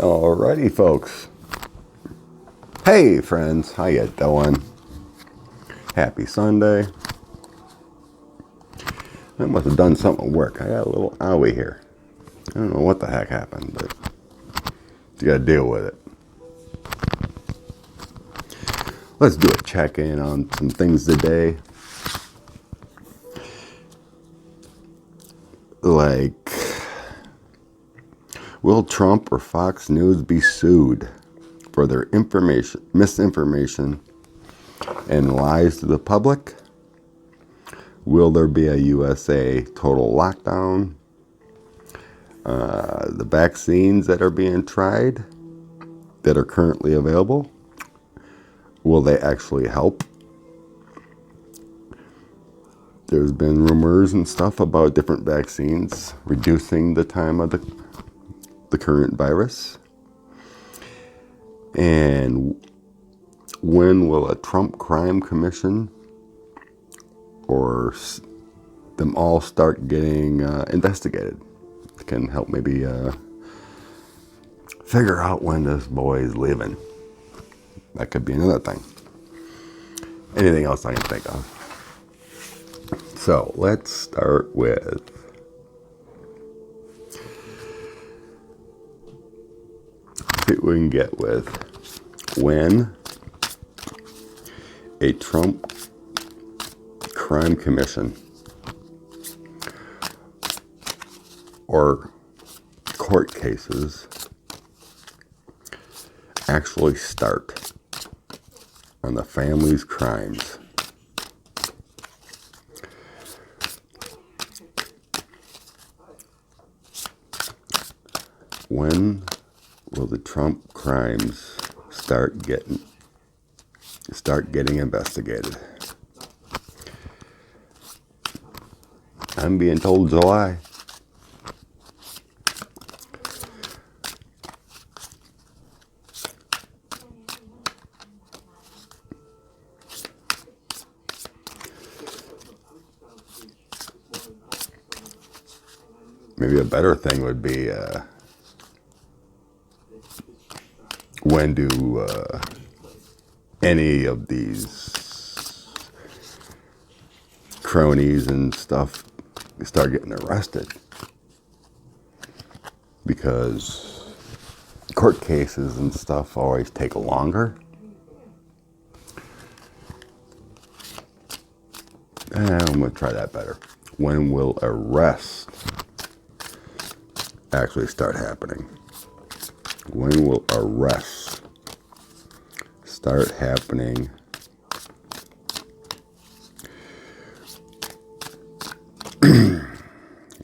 Alrighty, folks. Hey, friends. How you doing? Happy Sunday. I must have done something at work. I got a little owie here. I don't know what the heck happened, but you gotta deal with it. Let's do a check-in on some things today. Like, will Trump or Fox News be sued for their misinformation and lies to the public? Will there be a USA total lockdown? The vaccines that are being tried, that are currently available, will they actually help? There's been rumors and stuff about different vaccines reducing the time of the current virus. And when will a Trump crime commission or them all start getting investigated? It can help maybe figure out when this boy is leaving. That could be another thing. Anything else I can think of? So let's start with see what we can get with when a Trump crime commission or court cases actually start on the family's crimes. When will the Trump crimes start getting investigated? I'm being told July. Maybe a better thing would be when do any of these cronies and stuff start getting arrested? Because court cases and stuff always take longer. I'm going to try that better. When will arrests actually start happening? When will arrests start happening?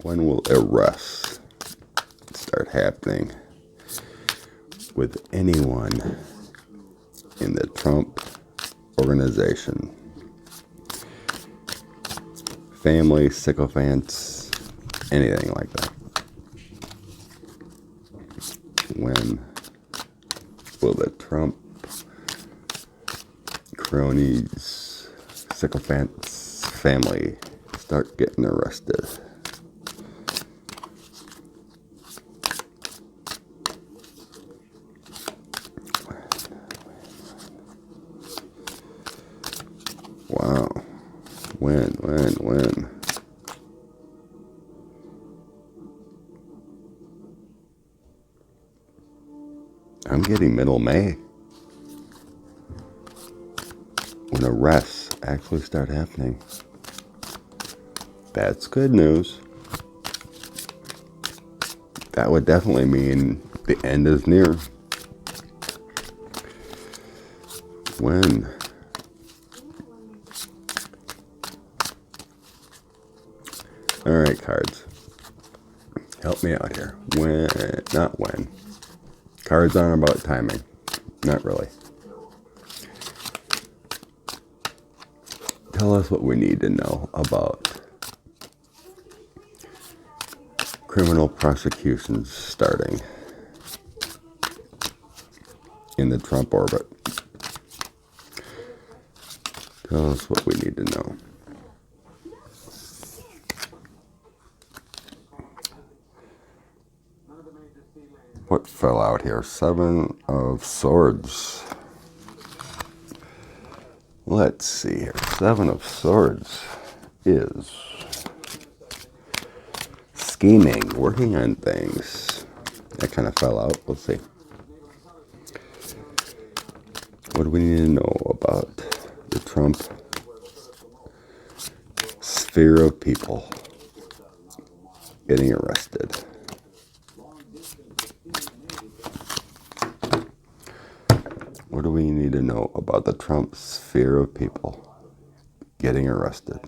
When will arrests start happening with anyone in the Trump organization? Family, sycophants, anything like that. When will the Trump cronies, sycophants, family start getting arrested? Wow. When? I'm getting middle May. When arrests actually start happening. That's good news. That would definitely mean the end is near. When? Alright, cards. Help me out here. When? Not when. Cards aren't about timing. Not really. Tell us what we need to know about criminal prosecutions starting in the Trump orbit. Tell us what we need to know. What fell out here? Seven of Swords. Let's see here. Seven of Swords is scheming, working on things. That kind of fell out. We'll see. What do we need to know about the Trump sphere of people getting arrested? What do we need to know about the Trump sphere of people getting arrested?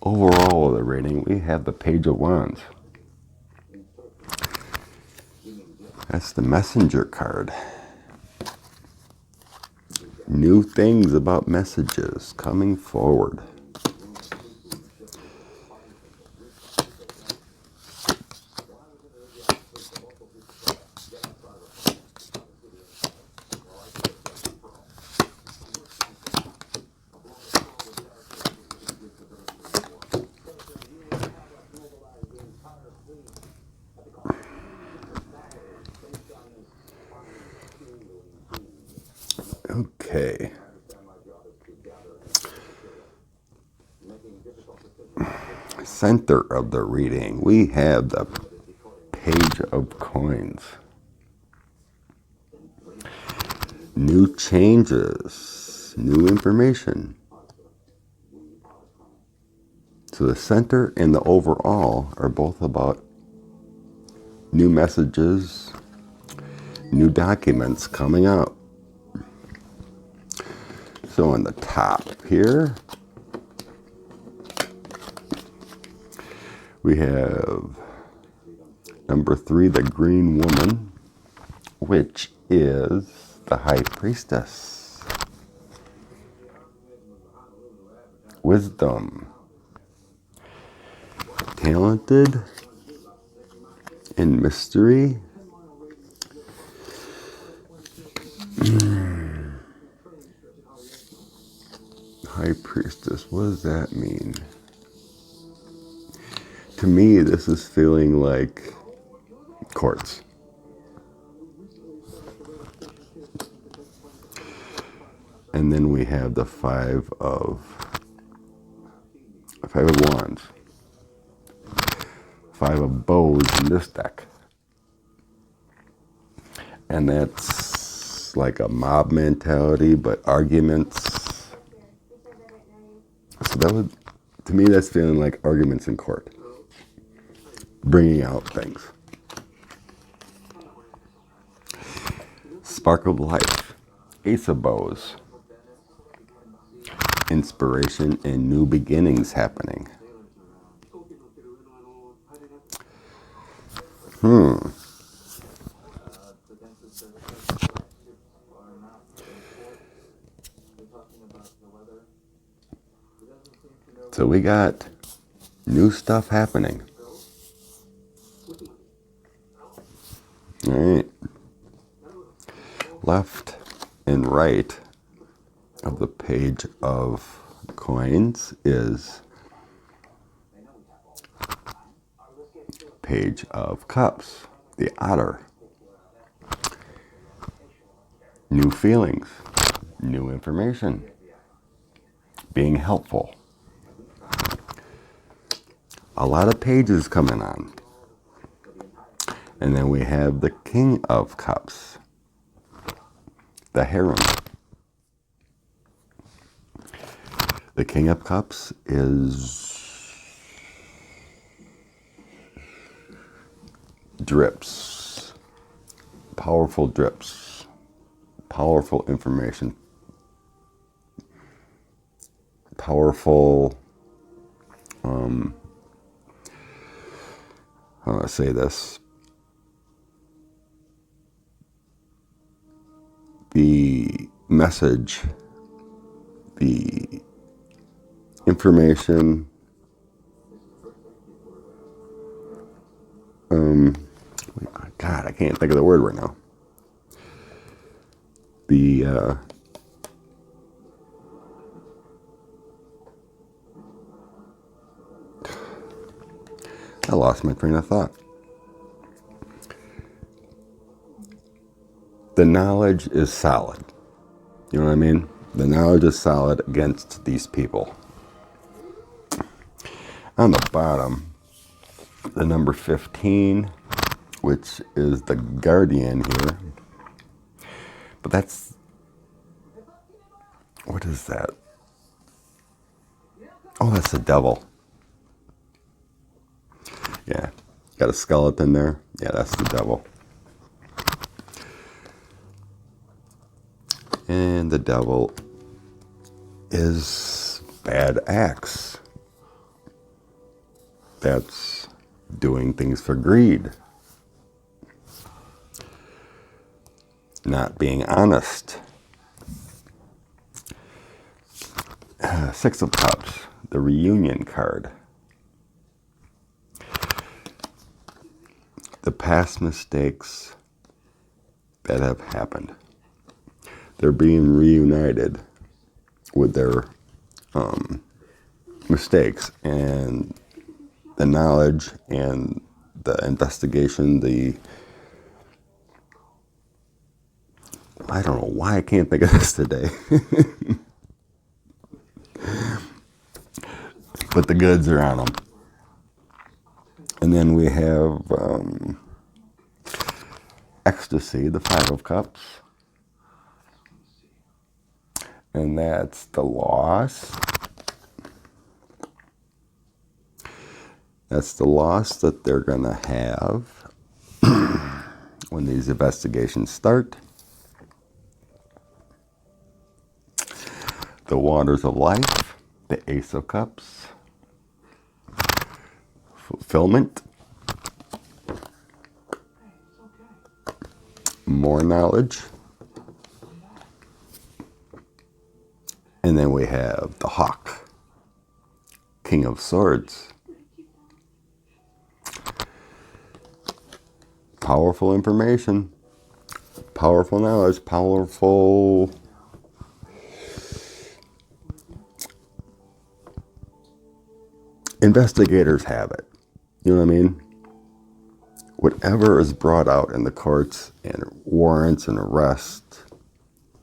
Overall, the rating, we have the Page of Wands. That's the messenger card. New things about messages coming forward. Okay. Center of the reading, we have the Page of Coins. New changes, new information. So the center and the overall are both about new messages, new documents coming out. So on the top here, we have number 3, the Green Woman, which is the High Priestess. Wisdom. Talented in mystery. High Priestess, what does that mean? To me, this is feeling like courts. And then we have the Five of Wands. Five of Bows in this deck. And that's like a mob mentality, but arguments. So that would, to me, that's feeling like arguments in court. Bringing out things. Spark of Life. Ace of Bows. Inspiration and new beginnings happening. So we got new stuff happening. All right. Left and right of the Page of Coins is Page of Cups, the Otter. New feelings, new information, being helpful. A lot of pages coming on. And then we have the King of Cups, the Harem. The King of Cups is drips, powerful drips, powerful information, powerful, how do I say this? The message, the information, God, I can't think of the word right now. I lost my train of thought. The knowledge is solid. You know what I mean? The knowledge is solid against these people. On the bottom, the number 15, which is the guardian here. But that's, what is that? Oh, that's the devil. Yeah, got a skeleton there. Yeah, that's the devil. And the devil is bad acts. That's doing things for greed. Not being honest. Six of Cups, the reunion card. The past mistakes that have happened. They're being reunited with their mistakes, and the knowledge and the investigation, I don't know why I can't think of this today. But the goods are on them. And then we have ecstasy, the Five of Cups. And that's the loss. That's the loss that they're going to have when these investigations start. The waters of life, the Ace of Cups. Fulfillment. More knowledge. And then we have the Hawk, King of Swords. Powerful information, powerful knowledge, powerful investigators have it. You know what I mean? Whatever is brought out in the courts and warrants and arrests,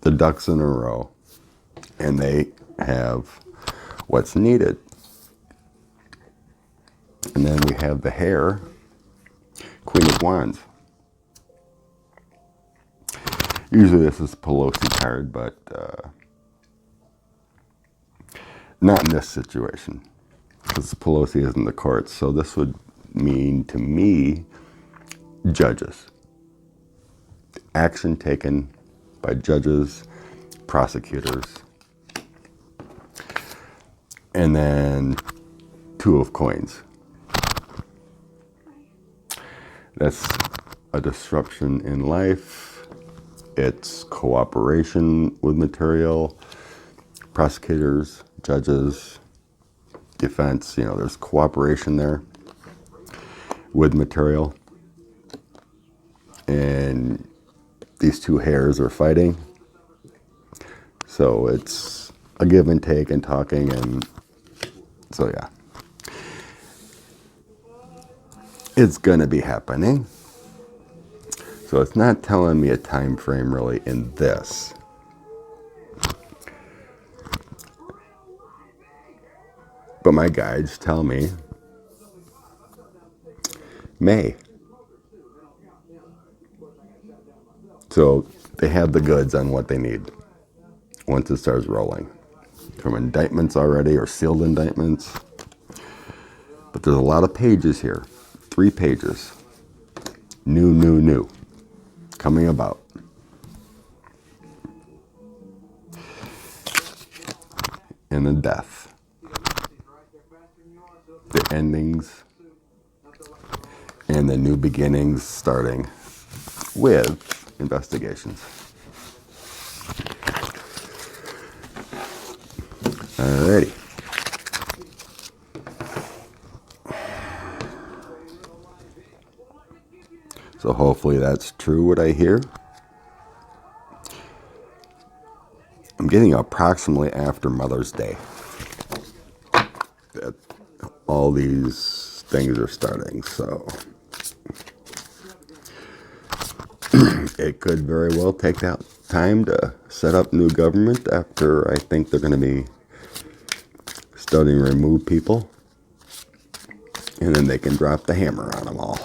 the ducks in a row, and they have what's needed. And then we have the Hare, Queen of Wands. Usually this is Pelosi card, but not in this situation, because Pelosi is in the courts. So this would mean to me judges. Action taken by judges, prosecutors. And then Two of Coins. That's a disruption in life. It's cooperation with material, prosecutors, judges, defense. You know, there's cooperation there with material. And these two hares are fighting. So it's a give and take and talking, and so yeah. It's gonna be happening. So it's not telling me a time frame really in this. But my guides tell me May. So they have the goods on what they need once it starts rolling. From indictments already, or sealed indictments. But there's a lot of pages here. 3 pages. New. Coming about. And the death. The endings. And the new beginnings starting with investigations. Alrighty. So hopefully that's true what I hear. I'm getting approximately after Mother's Day that all these things are starting, so it could very well take that time to set up new government after I think they're going to be starting to remove people, and then they can drop the hammer on them all.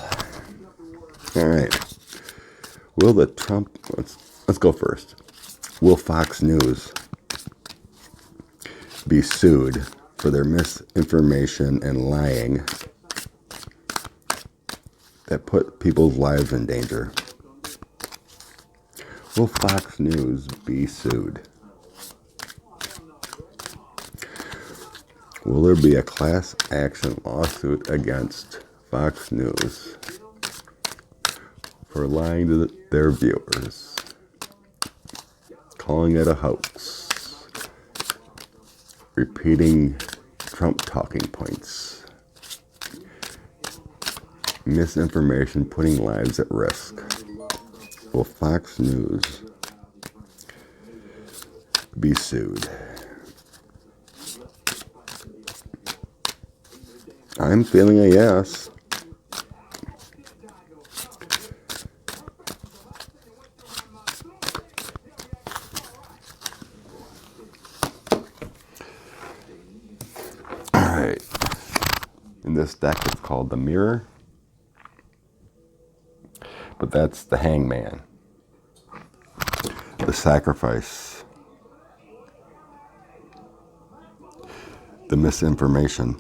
All right. Will the Trump, let's go first. Will Fox News be sued for their misinformation and lying that put people's lives in danger? Will Fox News be sued? Will there be a class action lawsuit against Fox News for lying to their viewers, calling it a hoax, repeating Trump talking points, misinformation putting lives at risk? Will Fox News be sued? I'm feeling a yes. All right. In this deck, it's called the Mirror, but that's the Hangman, the Sacrifice, the misinformation.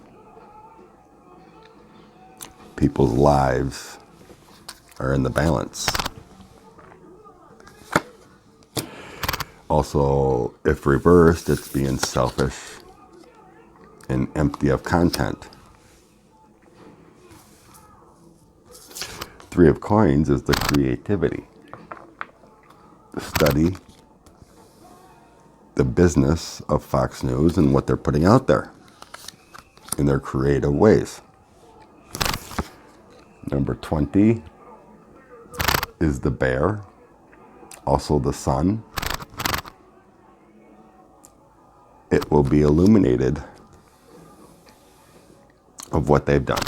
People's lives are in the balance. Also, if reversed, it's being selfish and empty of content. Three of Coins is the creativity, the study, the business of Fox News and what they're putting out there in their creative ways. Number 20 is the Bear, also the Sun. It will be illuminated of what they've done.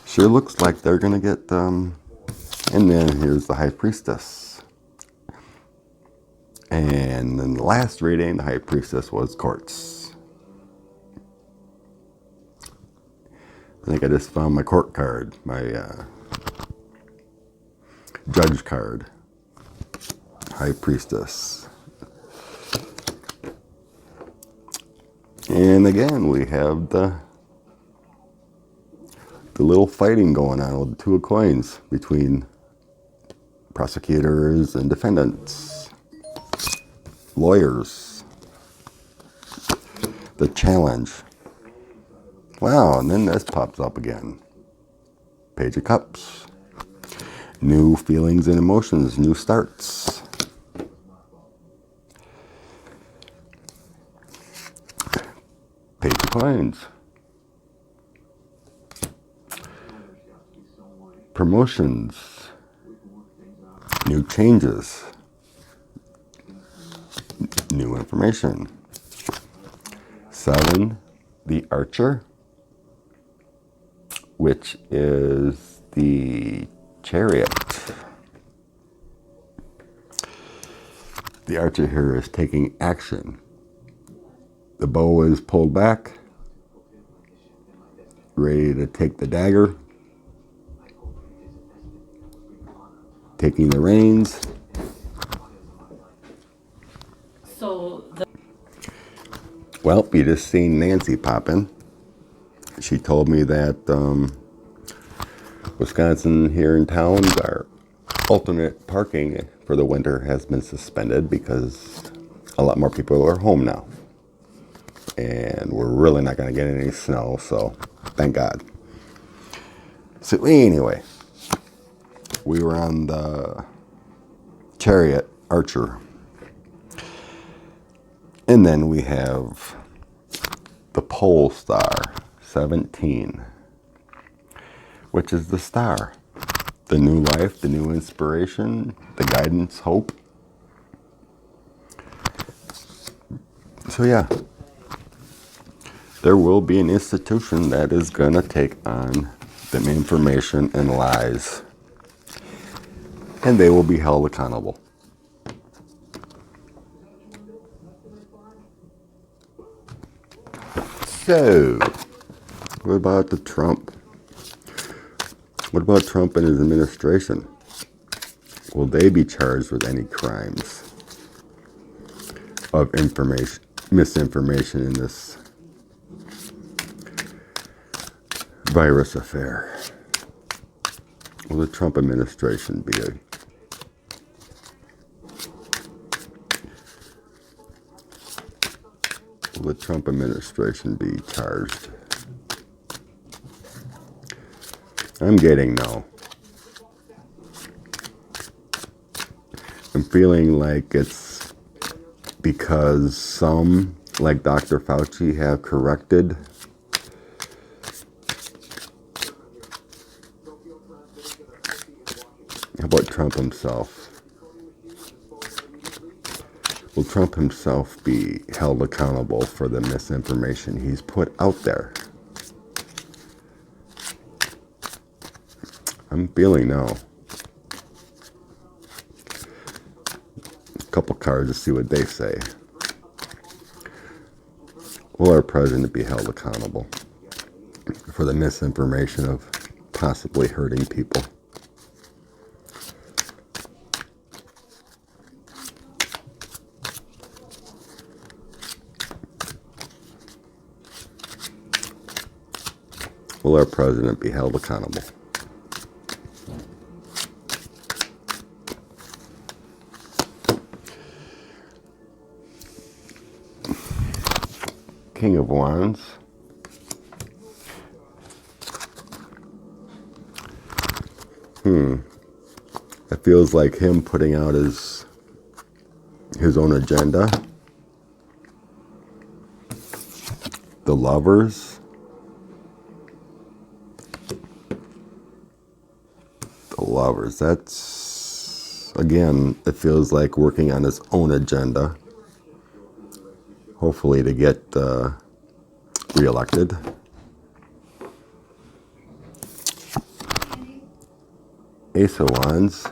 Sure looks like they're going to get, and then here's the High Priestess. And in the last reading, the High Priestess was Courts. I think I just found my court card, my judge card. High Priestess. And again, we have the little fighting going on with the Two of Coins between prosecutors and defendants, lawyers, the challenge. Wow, and then this pops up again. Page of Cups. New feelings and emotions, new starts. Page of Coins. Promotions. New changes. New information. 7, the Archer, which is the Chariot. The Archer here is taking action. The bow is pulled back, ready to take the dagger, taking the reins. Well, you just seen Nancy pop in. She told me that Wisconsin here in town, our alternate parking for the winter has been suspended because a lot more people are home now. And we're really not going to get any snow, so thank God. So anyway, we were on the Chariot Archer. And then we have the Pole Star, 17, which is the star. The new life, the new inspiration, the guidance, hope. So yeah, there will be an institution that is going to take on the information and lies, and they will be held accountable. So, what about the Trump? What about Trump and his administration? Will they be charged with any crimes of information, misinformation in this virus affair? Will the Trump administration be will the Trump administration be charged? I'm getting no. I'm feeling like it's because some, like Dr. Fauci, have corrected How about Trump himself? Will Trump himself be held accountable for the misinformation he's put out there? I'm feeling no. A couple cards to see what they say. Will our president be held accountable for the misinformation of possibly hurting people? Will our president be held accountable? King of Wands. It feels like him putting out his own agenda. The Lovers. The Lovers. That's, again, it feels like working on his own agenda. Hopefully to get reelected. Ace of Wands.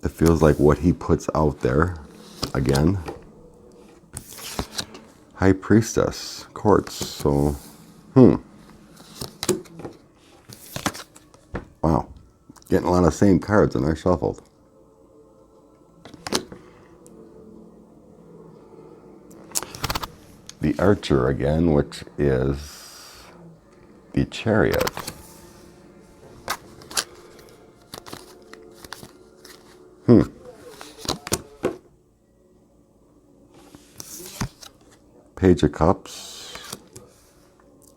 It feels like what he puts out there. Again. High Priestess. Courts. So, wow. Getting a lot of same cards and I shuffled. The Archer again, which is the Chariot. Page of Cups.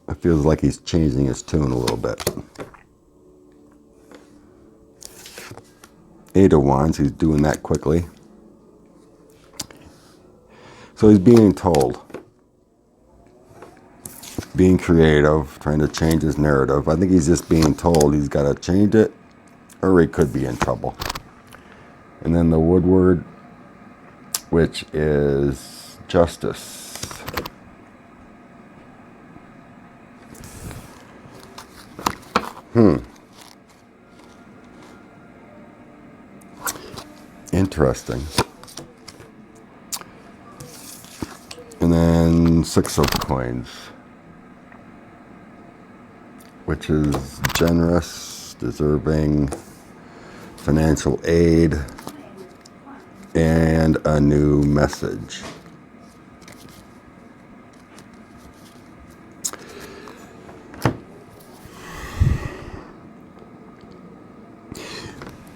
It feels like he's changing his tune a little bit. Eight of Wands, he's doing that quickly. So he's being told. Being creative, trying to change his narrative. I think he's just being told he's got to change it or he could be in trouble. And then the Woodward, which is Justice. Interesting. And then Six of Coins, which is generous, deserving, financial aid, and a new message.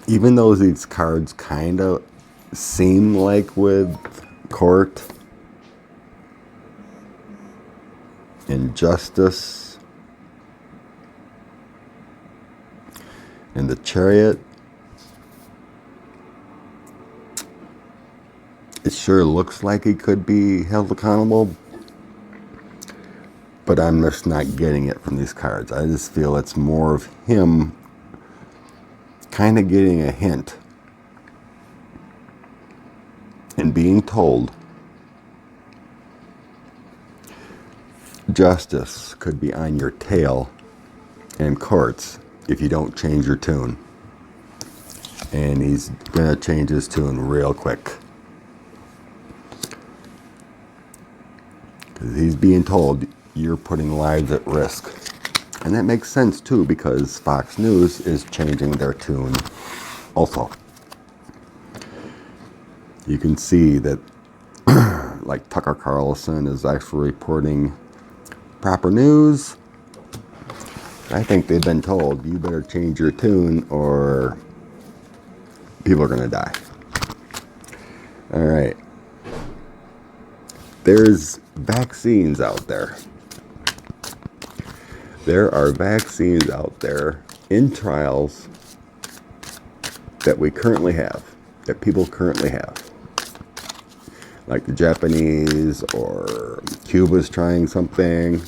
Even though these cards kind of seem like with Court and Justice and the Chariot, it sure looks like he could be held accountable. But I'm just not getting it from these cards. I just feel it's more of him kind of getting a hint and being told justice could be on your tail in courts if you don't change your tune. And he's going to change his tune real quick. Because he's being told you're putting lives at risk. And that makes sense too, because Fox News is changing their tune also. You can see that like Tucker Carlson is actually reporting proper news. I think they've been told you better change your tune or people are going to die. All right. There's vaccines out there. There are vaccines out there in trials that we currently have, that people currently have. Like the Japanese or Cuba's trying something,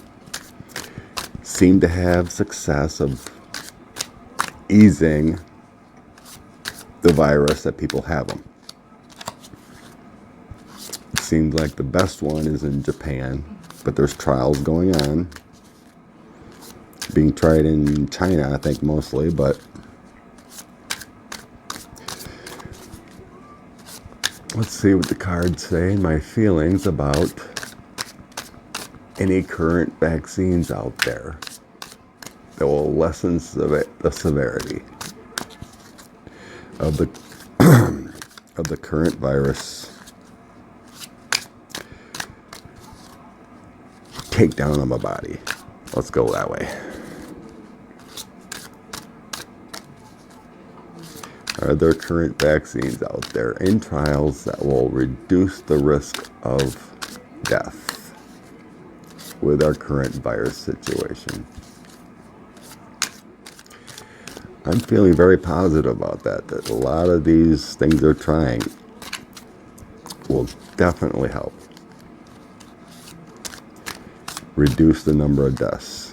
seem to have success of easing the virus that people have them. It seems like the best one is in Japan, but there's trials going on. Being tried in China, I think mostly, but let's see what the cards say and my feelings about any current vaccines out there that will lessen the severity of the of the current virus takedown of my body. Let's go that way. Are there current vaccines out there in trials that will reduce the risk of death with our current virus situation? I'm feeling very positive about that a lot of these things they're trying will definitely help reduce the number of deaths.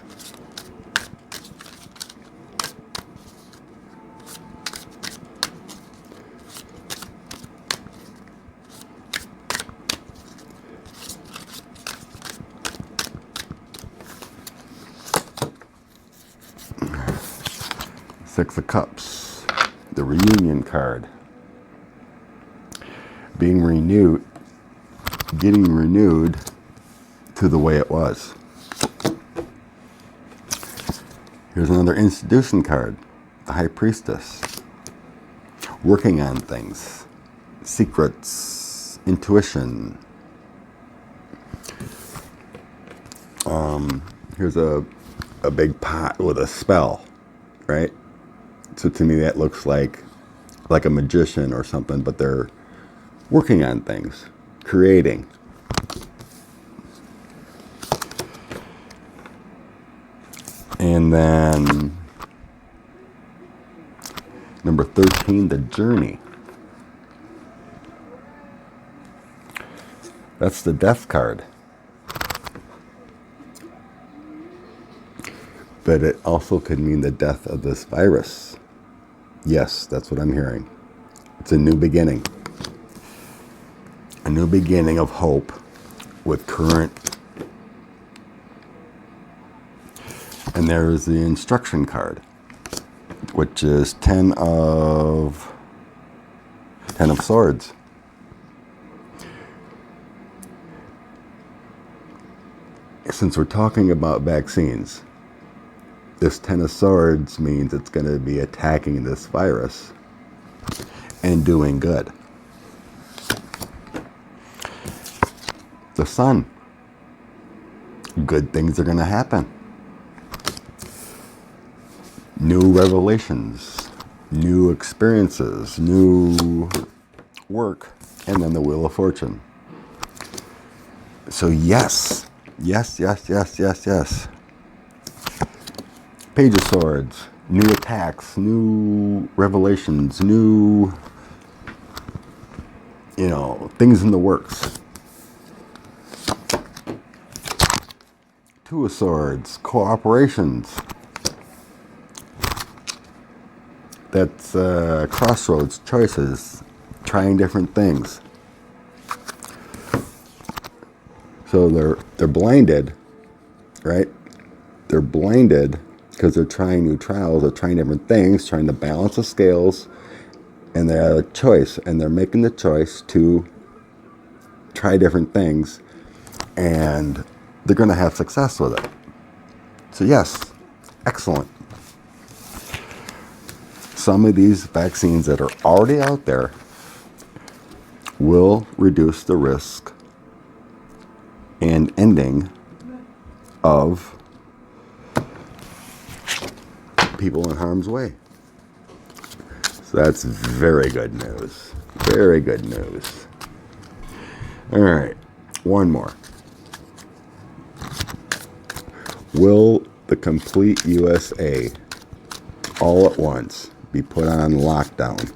Six of Cups, the reunion card. Being renewed, getting renewed to the way it was. Here's another institution card, the High Priestess. Working on things, secrets, intuition. Here's a big pot with a spell, right? So to me that looks like a magician or something, but they're working on things, creating. And then number 13, the Journey. That's the Death card. But it also could mean the death of this virus. Yes, that's what I'm hearing. It's a new beginning. A new beginning of hope with current. And there's the instruction card, which is Ten of Swords. Since we're talking about vaccines, this Ten of Swords means it's going to be attacking this virus and doing good. The Sun. Good things are going to happen. New revelations, new experiences, new work, and then the Wheel of Fortune. So yes. Page of Swords, new attacks, new revelations, new, things in the works. Two of Swords, cooperations. That's crossroads, choices, trying different things. So they're blinded, right? They're blinded because they're trying new trials, they're trying different things, trying to balance the scales, and they have a choice, and they're making the choice to try different things, and they're going to have success with it. So yes, excellent. Some of these vaccines that are already out there will reduce the risk and ending of people in harm's way. So that's very good news. Very good news. All right, one more. Will the complete USA all at once be put on lockdown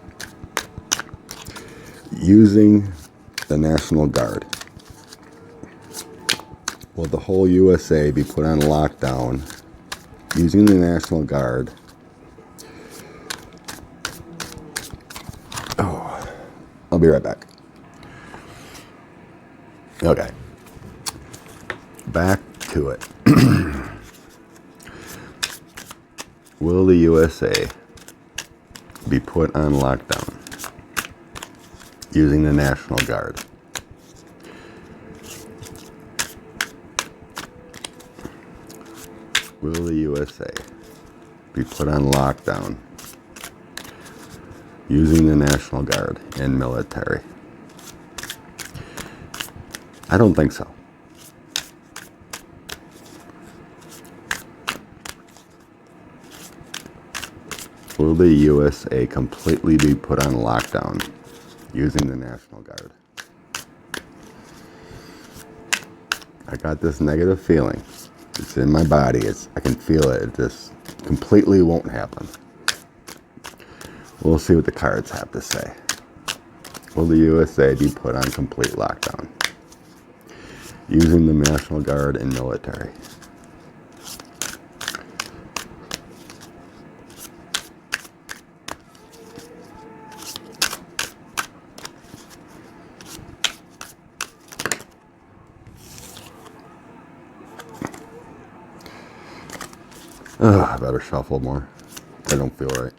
using the National Guard? Will the whole USA be put on lockdown using the National Guard? Oh, I'll be right back. Okay. Back to it. Will the USA be put on lockdown using the National Guard? Will the USA be put on lockdown using the National Guard and military? I don't think so. Will the USA completely be put on lockdown using the National Guard? I got this negative feeling. It's in my body. I can feel it. It just completely won't happen. We'll see what the cards have to say. Will the USA be put on complete lockdown using the National Guard and military? I better shuffle more. I don't feel right.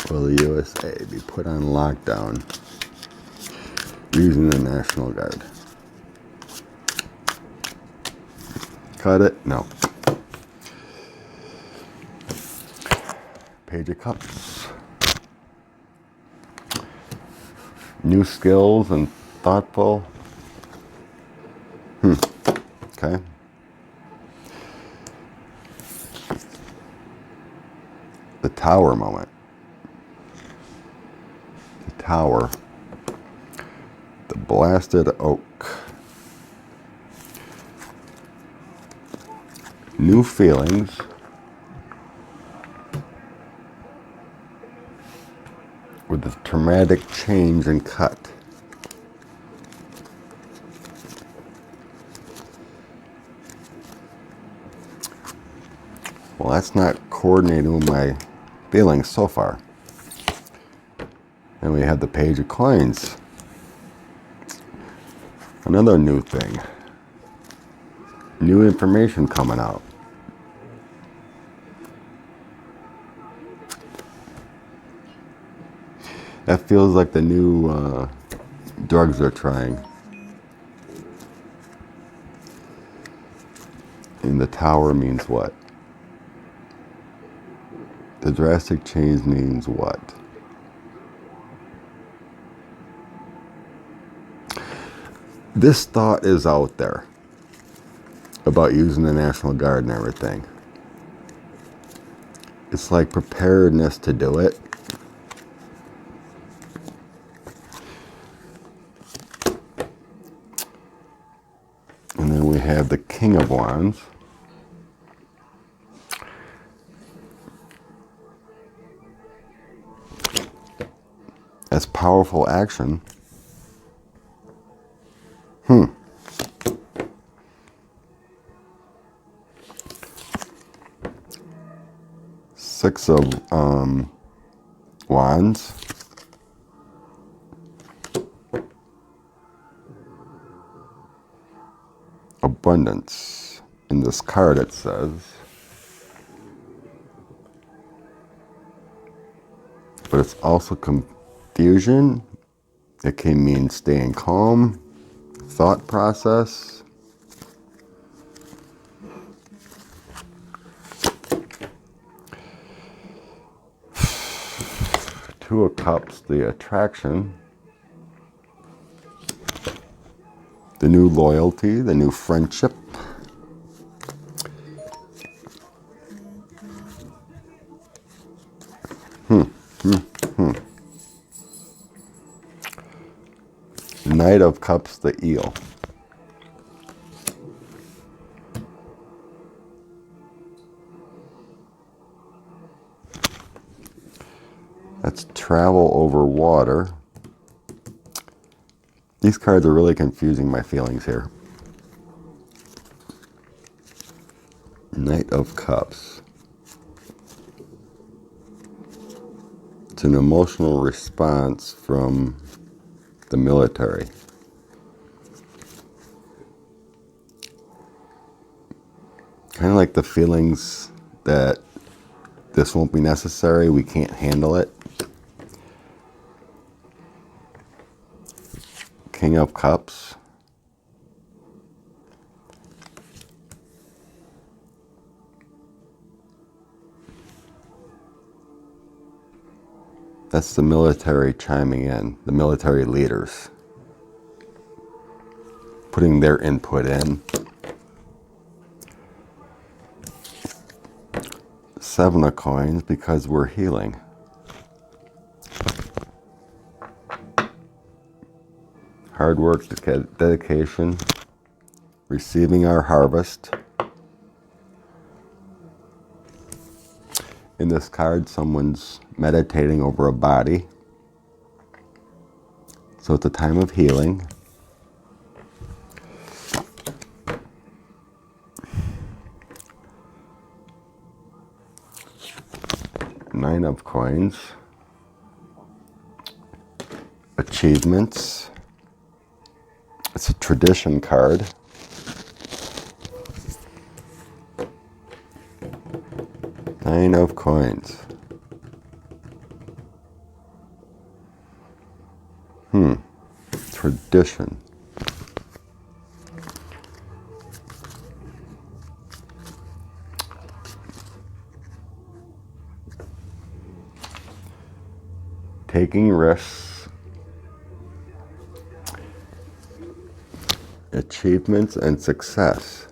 Will the USA be put on lockdown using the National Guard? Cut it? No. Page of Cups. New skills and thoughtful. Okay. The Tower moment. The Tower. The Blasted Oak. New feelings. With a traumatic change and cut. Well, that's not coordinating with my feelings so far. Then we have the Page of Coins. Another new thing. New information coming out. That feels like the new drugs they're trying. And the Tower means what? The drastic change means what? This thought is out there about using the National Guard and everything. It's like preparedness to do it. And then we have the King of Wands. As powerful action. Six of Wands. Abundance. In this card it says, but it's also confusion. It can mean staying calm, thought process. Two of Cups, the attraction. The new loyalty, the new friendship. Knight of Cups, the eel. That's travel over water. These cards are really confusing my feelings here. Knight of Cups. It's an emotional response from the military. Kind of like the feelings that this won't be necessary, we can't handle it. King of Cups. That's the military chiming in, the military leaders putting their input in. Seven of Coins, because we're healing. Hard work, dedication, receiving our harvest. In this card, someone's meditating over a body. So it's a time of healing. Nine of Coins. Achievements. It's a tradition card. Nine of Coins. Tradition. Taking risks. Achievements and success.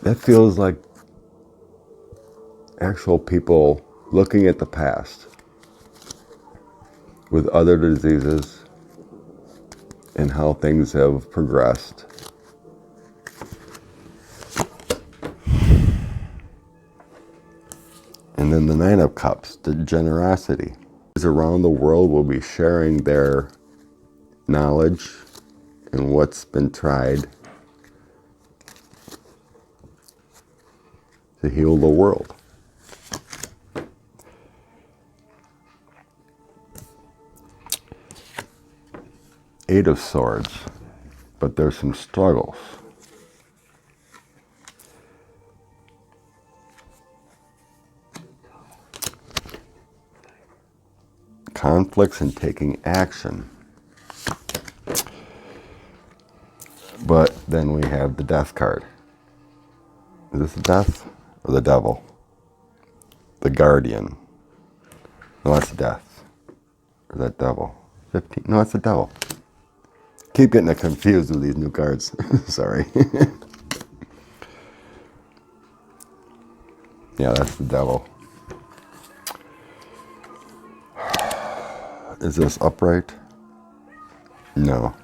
That feels like actual people looking at the past with other diseases and how things have progressed. And then the Nine of Cups, the generosity. Around the world will be sharing their knowledge and what's been tried to heal the world. Eight of Swords, but there's some struggles. Conflicts and taking action. But then we have the Death card. Is this the Death or the Devil? The Guardian. No, that's Death. Or that Devil? 15? No, it's the Devil. Keep getting it confused with these new cards. Sorry. Yeah, that's the Devil. Is this upright? No.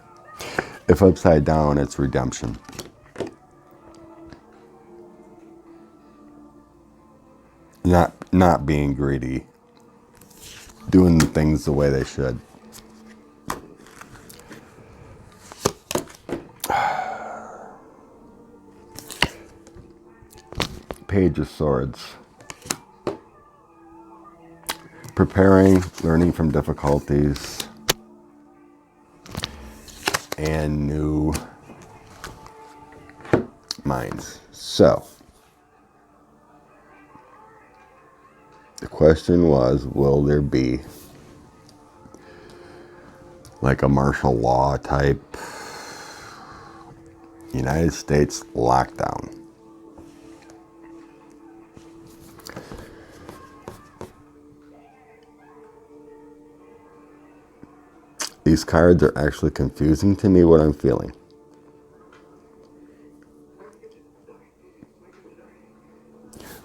If upside down, it's redemption. Not being greedy. Doing things the way they should. Page of Swords. Preparing, learning from difficulties, and new minds. So, the question was, will there be like a martial law type United States lockdown? These cards are actually confusing to me what I'm feeling.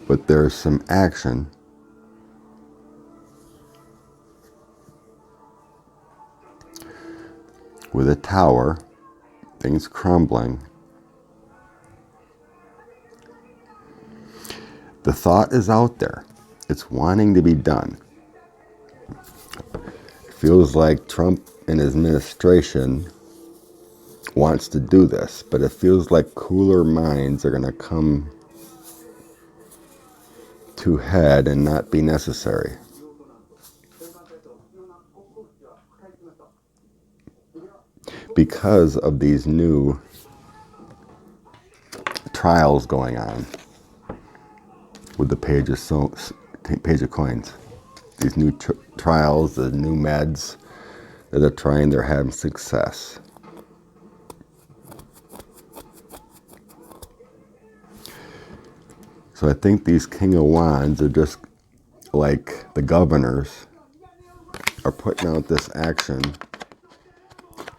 But there's some action with a tower, things crumbling. The thought is out there. It's wanting to be done. It feels like Trump and his administration wants to do this, but it feels like cooler minds are going to come to head and not be necessary. Because of these new trials going on with the Page of Coins. These new trials, the new meds that they're trying, they're having success. So I think these King of Wands are just like the governors are putting out this action.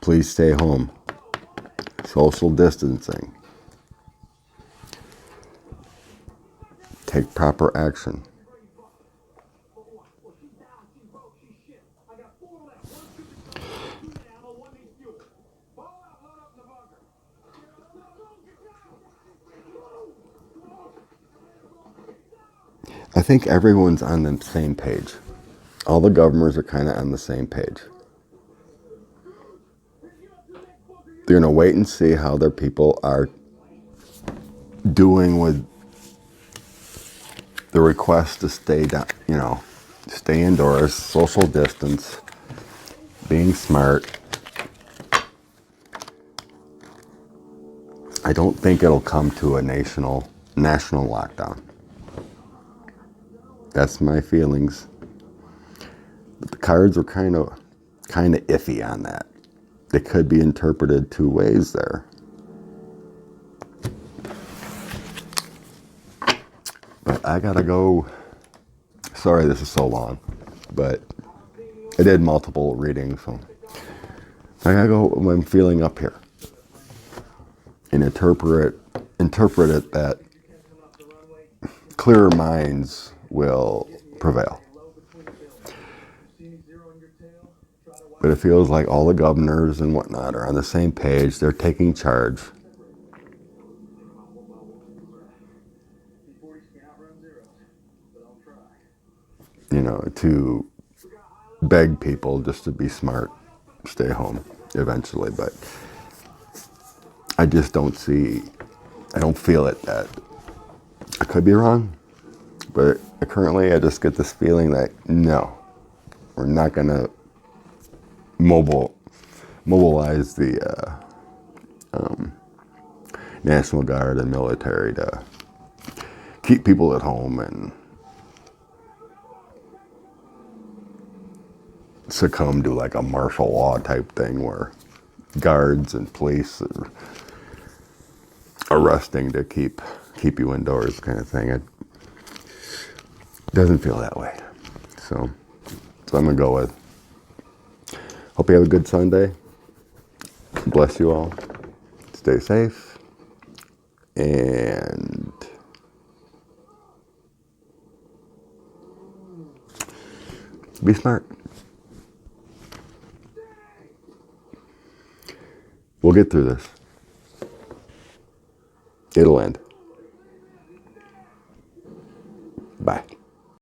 Please stay home. Social distancing. Take proper action. I think everyone's on the same page. All the governors are kind of on the same page. They're going to wait and see how their people are doing with the request to stay down, stay indoors, social distance, being smart. I don't think it'll come to a national lockdown. That's my feelings. But the cards are kind of iffy on that. They could be interpreted two ways there. But I gotta go. Sorry this is so long, but I did multiple readings, so I gotta go when I'm feeling up here and interpret it that clearer minds will prevail. But it feels like all the governors and whatnot are on the same page. They're taking charge. To beg people just to be smart, stay home eventually. But I just don't feel it that. I could be wrong, but currently I just get this feeling that no, we're not going to mobilize the National Guard and military to keep people at home and succumb to like a martial law type thing where guards and police are arresting to keep you indoors kind of thing. It doesn't feel that way. So I'm going to go with, hope you have a good Sunday. Bless you all. Stay safe. And be smart. We'll get through this. It'll end.